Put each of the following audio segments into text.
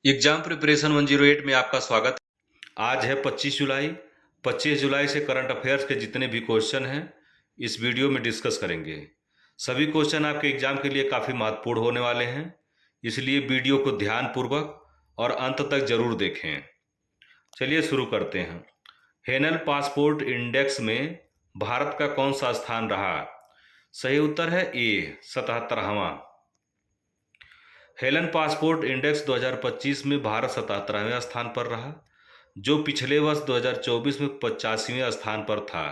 Exam preparation 108 में आपका स्वागत है। आज है 25 जुलाई। 25 जुलाई से करंट अफेयर्स के जितने भी क्वेश्चन हैं इस वीडियो में डिस्कस करेंगे। सभी क्वेश्चन आपके एग्जाम के लिए काफ़ी महत्वपूर्ण होने वाले हैं, इसलिए वीडियो को ध्यानपूर्वक और अंत तक जरूर देखें। चलिए शुरू करते हैं। हेनल पासपोर्ट इंडेक्स में भारत का कौन सा स्थान रहा? सही उत्तर है ए, 77वां। हेलन पासपोर्ट इंडेक्स 2025 में भारत 77वें स्थान पर रहा, जो पिछले वर्ष 2024 में 85वें स्थान पर था।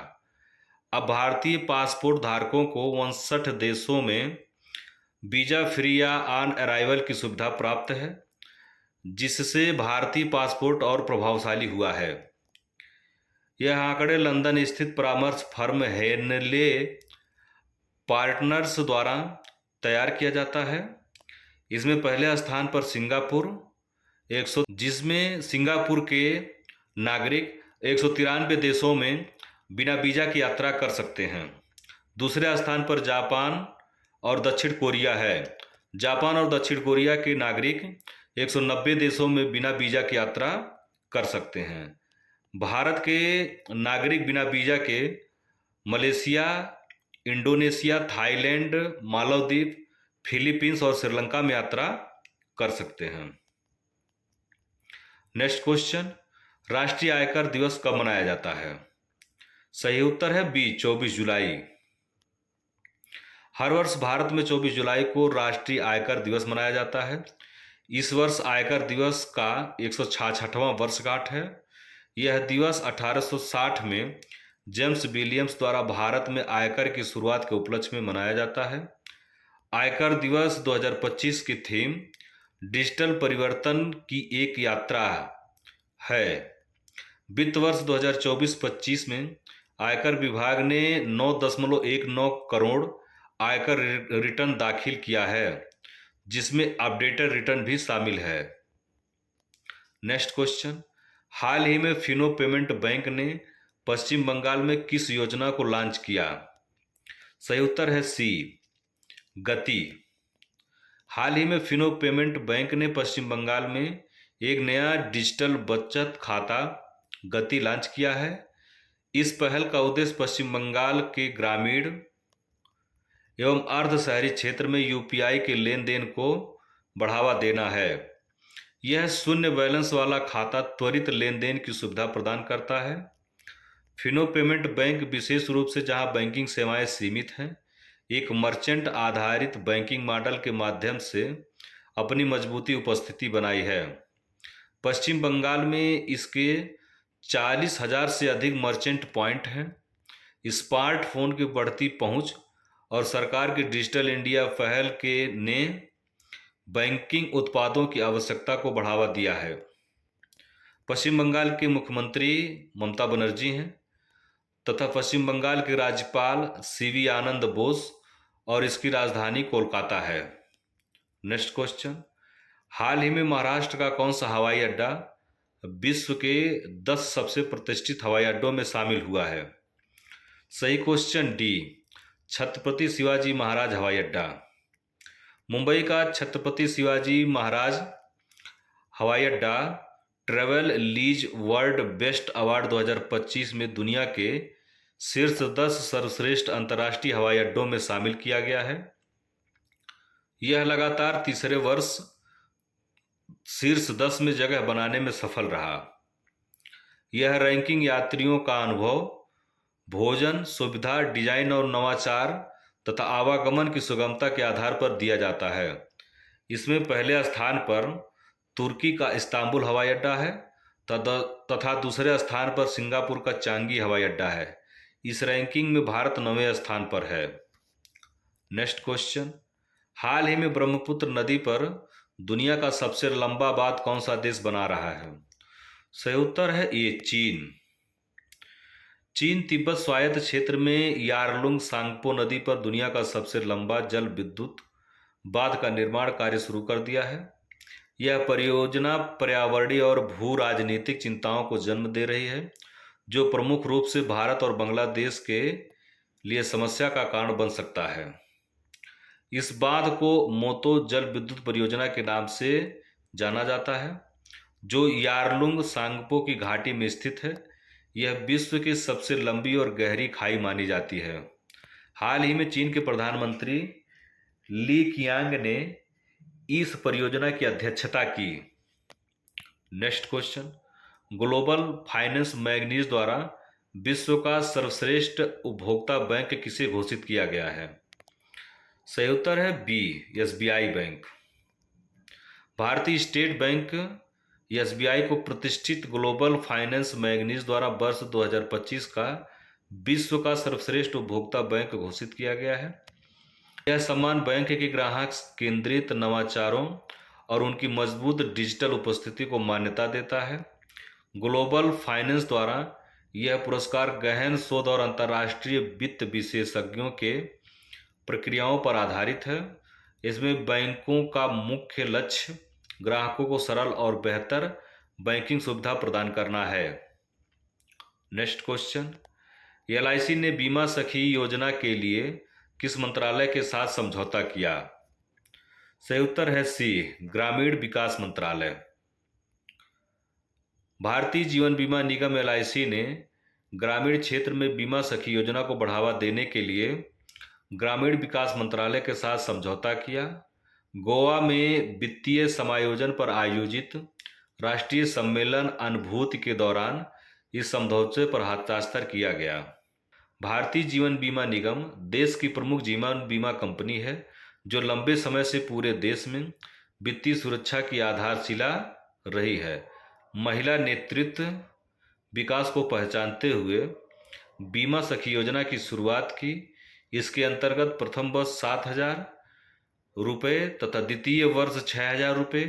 अब भारतीय पासपोर्ट धारकों को 59 देशों में वीजा फ्री या ऑन अराइवल की सुविधा प्राप्त है, जिससे भारतीय पासपोर्ट और प्रभावशाली हुआ है। यह आंकड़े लंदन स्थित परामर्श फर्म हेनले पार्टनर्स द्वारा तैयार किया जाता है। इसमें पहले स्थान पर सिंगापुर 100, जिसमें सिंगापुर के नागरिक 193 देशों में बिना वीजा की यात्रा कर सकते हैं। दूसरे स्थान पर जापान और दक्षिण कोरिया है। जापान और दक्षिण कोरिया के नागरिक 190 देशों में बिना वीजा की यात्रा कर सकते हैं। भारत के नागरिक बिना वीजा के Malaysia, Indonesia, Thailand, Maldives, Philippines और श्रीलंका में यात्रा कर सकते हैं। नेक्स्ट क्वेश्चन, राष्ट्रीय आयकर दिवस कब मनाया जाता है? सही उत्तर है बी, 24 जुलाई। हर वर्ष भारत में 24 जुलाई को राष्ट्रीय आयकर दिवस मनाया जाता है। इस वर्ष आयकर दिवस का 166वां वर्षगांठ है। यह दिवस 1860 में जेम्स विलियम्स द्वारा भारत में आयकर की शुरुआत के उपलक्ष्य में मनाया जाता है। आयकर दिवस 2025 की थीम डिजिटल परिवर्तन की एक यात्रा है। वित्त वर्ष 2024-25 में आयकर विभाग ने 9.19 करोड़ आयकर रिटर्न दाखिल किया है, जिसमें अपडेटेड रिटर्न भी शामिल है। नेक्स्ट क्वेश्चन, हाल ही में फिनो पेमेंट बैंक ने पश्चिम बंगाल में किस योजना को लॉन्च किया? सही उत्तर है सी, गति। हाल ही में फिनो पेमेंट बैंक ने पश्चिम बंगाल में एक नया डिजिटल बचत खाता गति लॉन्च किया है। इस पहल का उद्देश्य पश्चिम बंगाल के ग्रामीण एवं अर्ध शहरी क्षेत्र में यूपीआई के लेन देन को बढ़ावा देना है। यह शून्य बैलेंस वाला खाता त्वरित लेन देन की सुविधा प्रदान करता है। फिनो पेमेंट बैंक विशेष रूप से जहां बैंकिंग सेवाएं सीमित हैं, एक मर्चेंट आधारित बैंकिंग मॉडल के माध्यम से अपनी मजबूती उपस्थिति बनाई है। पश्चिम बंगाल में इसके 40,000 से अधिक मर्चेंट पॉइंट हैं। स्मार्टफोन की बढ़ती पहुंच और सरकार की डिजिटल इंडिया पहल के ने बैंकिंग उत्पादों की आवश्यकता को बढ़ावा दिया है। पश्चिम बंगाल के मुख्यमंत्री ममता बनर्जी हैं तथा पश्चिम बंगाल के राज्यपाल सीवी आनंद बोस और इसकी राजधानी कोलकाता है। नेक्स्ट क्वेश्चन, हाल ही में महाराष्ट्र का कौन सा हवाई अड्डा विश्व के 10 सबसे प्रतिष्ठित हवाई अड्डों में शामिल हुआ है? सही क्वेश्चन डी, छत्रपति शिवाजी महाराज हवाई अड्डा। मुंबई का छत्रपति शिवाजी महाराज हवाई अड्डा travel lease world best award 2025 में दुनिया के शीर्ष 10 सर्वश्रेष्ठ अंतर्राष्ट्रीय हवाई अड्डों में शामिल किया गया है। यह लगातार तीसरे वर्ष शीर्ष 10 में जगह बनाने में सफल रहा। यह रैंकिंग यात्रियों का अनुभव, भोजन, सुविधा, डिजाइन और नवाचार तथा आवागमन की सुगमता के आधार पर दिया जाता है। इसमें पहले स्थान पर तुर्की का इस्तांबुल हवाई अड्डा है तथा दूसरे स्थान पर सिंगापुर का चांगी हवाई अड्डा है। इस रैंकिंग में भारत 9वें स्थान पर है। नेक्स्ट क्वेश्चन, हाल ही में ब्रह्मपुत्र नदी पर दुनिया का सबसे लंबा बांध कौन सा देश बना रहा है? सही उत्तर है ये, चीन। चीन तिब्बत स्वायत्त क्षेत्र में यारलुंग सांगपो नदी पर दुनिया का सबसे लंबा जल विद्युत बांध का निर्माण कार्य शुरू कर दिया है। यह परियोजना पर्यावरणीय और भू राजनीतिक चिंताओं को जन्म दे रही है, जो प्रमुख रूप से भारत और बांग्लादेश के लिए समस्या का कारण बन सकता है। इस बांध को मोतो जल विद्युत परियोजना के नाम से जाना जाता है। जो यारलुंग सांगपो की घाटी में स्थित है। यह विश्व की सबसे लंबी और गहरी खाई मानी जाती है। हाल ही में चीन के प्रधानमंत्री ली कियांग ने इस परियोजना की अध्यक्षता की। Next question, global finance magazine द्वारा विश्व का सर्वश्रेष्ठ उपभोक्ता बैंक किसे घोषित किया गया है? सही उत्तर है बी, एसबीआई बैंक। भारतीय स्टेट बैंक एसबीआई को प्रतिष्ठित ग्लोबल फाइनेंस मैगजीन द्वारा वर्ष 2025 का विश्व का सर्वश्रेष्ठ उपभोक्ता बैंक घोषित किया गया है। यह सम्मान बैंक के ग्राहक केंद्रित नवाचारों और उनकी मजबूत डिजिटल उपस्थिति को मान्यता देता है। ग्लोबल फाइनेंस द्वारा यह पुरस्कार गहन शोध और अंतर्राष्ट्रीय वित्त विशेषज्ञों के प्रक्रियाओं पर आधारित है। इसमें बैंकों का मुख्य लक्ष्य ग्राहकों को सरल और बेहतर बैंकिंग सुविधा प्रदान करना है। नेक्स्ट क्वेश्चन, एलआईसी ने बीमा सखी योजना के लिए किस मंत्रालय के साथ समझौता किया? सही उत्तर है सी, ग्रामीण विकास मंत्रालय। भारतीय जीवन बीमा निगम एलआईसी ने ग्रामीण क्षेत्र में बीमा सखी योजना को बढ़ावा देने के लिए ग्रामीण विकास मंत्रालय के साथ समझौता किया। गोवा में वित्तीय समायोजन पर आयोजित राष्ट्रीय सम्मेलन अनुभूति के दौरान इस समझौते पर हस्ताक्षर किया गया। भारतीय जीवन बीमा निगम देश की प्रमुख जीवन बीमा कंपनी है जो लंबे समय से पूरे देश में वित्तीय सुरक्षा की आधारशिला रही है। महिला नेतृत्व विकास को पहचानते हुए बीमा सखी योजना की शुरुआत की। इसके अंतर्गत प्रथम वर्ष 7,000 रुपये तथा द्वितीय वर्ष 6,000 रुपये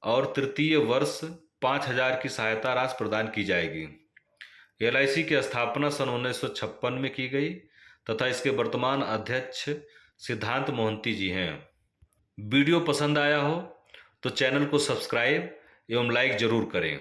और तृतीय वर्ष 5,000 की सहायता राशि प्रदान की जाएगी। एलआईसी की स्थापना सन 1956 में की गई तथा इसके वर्तमान अध्यक्ष सिद्धांत मोहंती जी हैं। वीडियो पसंद आया हो तो चैनल को सब्सक्राइब एवं लाइक जरूर करें।